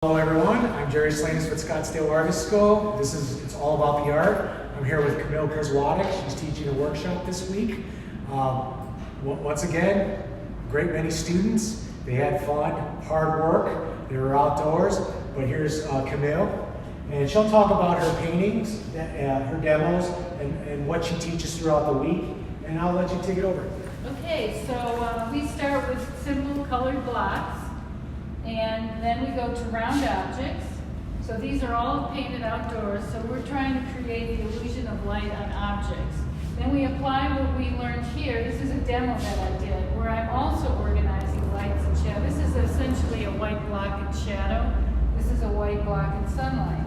Hello everyone, I'm Jerry Salinas with Scottsdale Art School. It's all about the art. I'm here with Camille Przewodek. She's teaching a workshop this week. Once again, great many students. They had fun, hard work. They were outdoors. But here's Camille, and she'll talk about her paintings, her demos, and what she teaches throughout the week. And I'll let you take it over. Okay, so we start with simple colored blocks. And then we go to round objects. So these are all painted outdoors, so we're trying to create the illusion of light on objects. Then we apply what we learned here. This is a demo that I did, where I'm also organizing lights and shadow. This is essentially a white block in shadow. This is a white block in sunlight.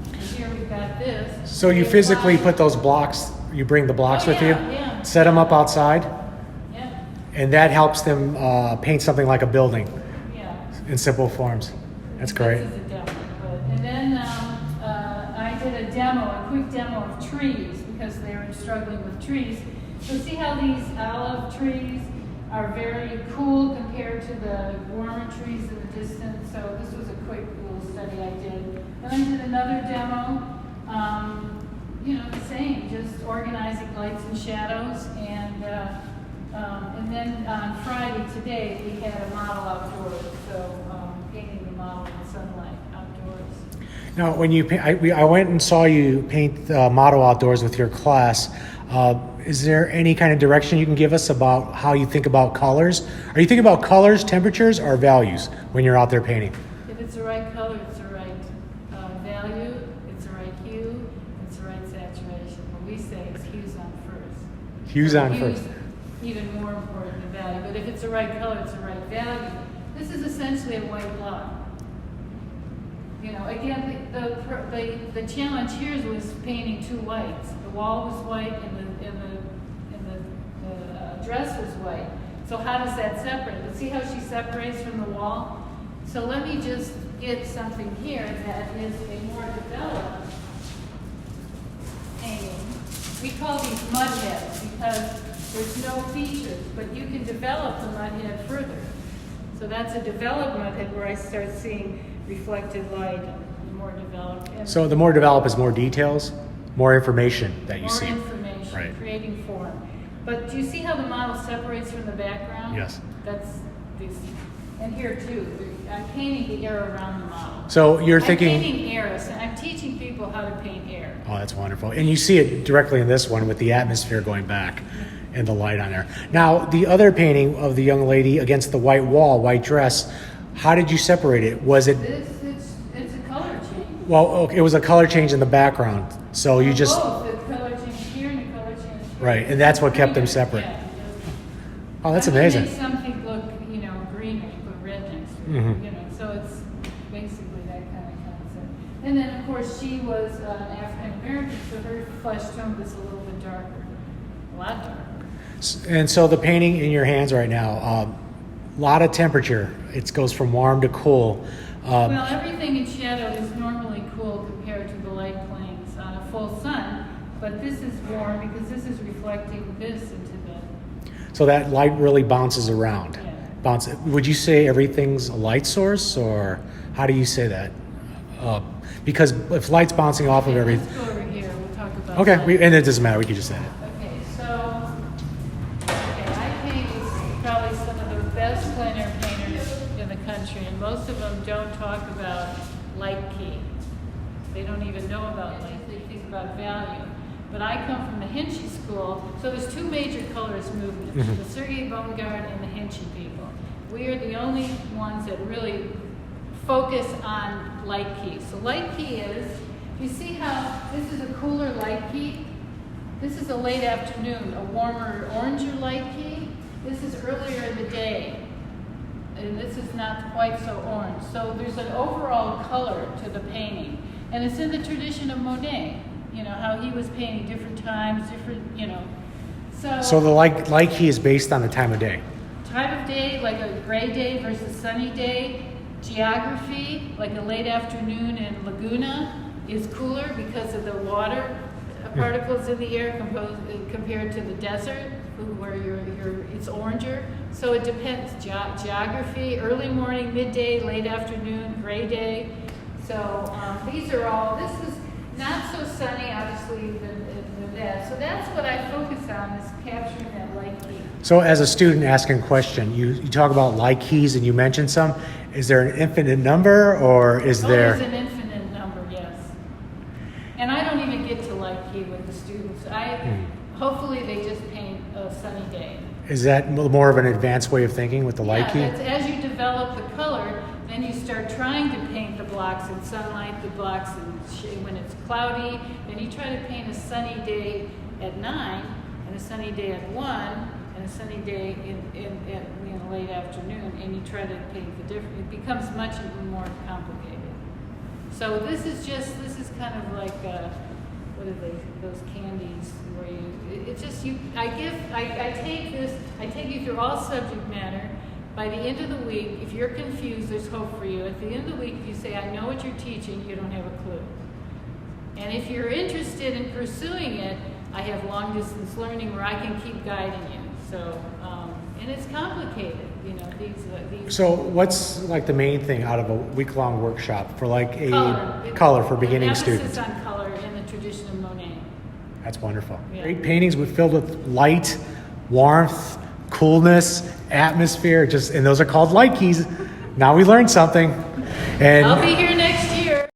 And here we've got this. So you physically put those blocks, you bring the blocks with you? Yeah. Set them up outside? Yeah. And that helps them paint something like a building. In simple forms. That's great. This is a demo. And then I did a quick demo of trees because they were struggling with trees. So see how these olive trees are very cool compared to the warmer trees in the distance. So this was a quick little study I did. Then I did another demo, the same, just organizing lights and shadows. And then on Friday, today, we had a model outdoors, so painting the model in sunlight outdoors. Now, when you I went and saw you paint the model outdoors with your class. Is there any kind of direction you can give us about how you think about colors? Are you thinking about colors, temperatures, or values when you're out there painting? If it's the right color, it's the right value, it's the right hue, it's the right saturation. What we say is hues on first. Hues on first. Even more important than value, but if it's the right color, it's the right value. This is essentially a white block. Again, the challenge here was painting two whites. The wall was white and the dress was white. So how does that separate? But see how she separates from the wall? So let me just get something here that is a more developed painting. We call these mud heads because there's no features, but you can develop the mud head further. So that's a developed mud head where I start seeing reflected light and more developed. So the more developed is more details, more information that you see. More information, right. Creating form. But do you see how the model separates from the background? Yes. That's this. And here too, I'm painting the air around the model. So you're thinking... I'm painting air. So I'm teaching people how to paint air. Oh, that's wonderful. And you see it directly in this one with the atmosphere going back. And the light on there. Now, the other painting of the young lady against the white wall, white dress, how did you separate it? Was it... It's a color change. Well, okay, it was a color change in the background. So you just... Both, the color change here and the color change here. Right, and that's what kept them separate. Yeah. Oh, that's amazing. Make something look, green when you put red next to it. Mm-hmm. So it's basically that kind of concept. And then, of course, she was African American, so her flesh tone was a little bit darker. A lot darker. And so the painting in your hands right now, a lot of temperature. It goes from warm to cool. Well, everything in shadow is normally cool compared to the light planes on a full sun, but this is warm because this is reflecting this into the... So that light really bounces around. Yeah. Would you say everything's a light source, or how do you say that? Because if light's bouncing off of everything... Let's go over here. We'll talk about Okay, and it doesn't matter. We can just say it. Probably some of the best plein air painters in the country, and most of them don't talk about light key. They don't even know about light. They think about value. But I come from the Hinchy school, so there's two major colorist movements, the Sergei Bongard and the Hinchy people. We are the only ones that really focus on light key. So light key is, you see how this is a cooler light key? This is a late afternoon, a warmer oranger light key. This is earlier in the day, and this is not quite so orange. So there's an overall color to the painting, and it's in the tradition of Monet, how he was painting different times, So the light key is based on the time of day. Time of day, like a gray day versus sunny day. Geography, like a late afternoon in Laguna, is cooler because of the water particles in the air compared to the desert. where it's oranger. So it depends, geography, early morning, midday, late afternoon, gray day. So these are all, this is not so sunny, obviously, than that. So that's what I focus on, is capturing that light key. So as a student asking a question, you talk about light keys and you mentioned some. Is there an infinite number, or is there? There's an infinite number, yes. And I don't even get to light key with the students. Hopefully they just paint a sunny day. Is that more of an advanced way of thinking with the light key? Yeah, as you develop the color, then you start trying to paint the blocks in sunlight, the blocks when it's cloudy. Then you try to paint a sunny day at 9, and a sunny day at 1, and a sunny day in late afternoon, and you try to paint the different. It becomes much more complicated. So this is kind of like what are they? Those candies where I take you through all subject matter. By the end of the week, if you're confused, there's hope for you. At the end of the week, if you say, I know what you're teaching, you don't have a clue. And if you're interested in pursuing it, I have long distance learning where I can keep guiding you. So, and it's complicated, you know, these. So what's like the main thing out of a week-long workshop for like a color for beginning students? Emphasis on color in the tradition of Monet. That's wonderful. Yeah. Great paintings filled with light, warmth, coolness, atmosphere. And those are called light keys. Now we learned something. And I'll be here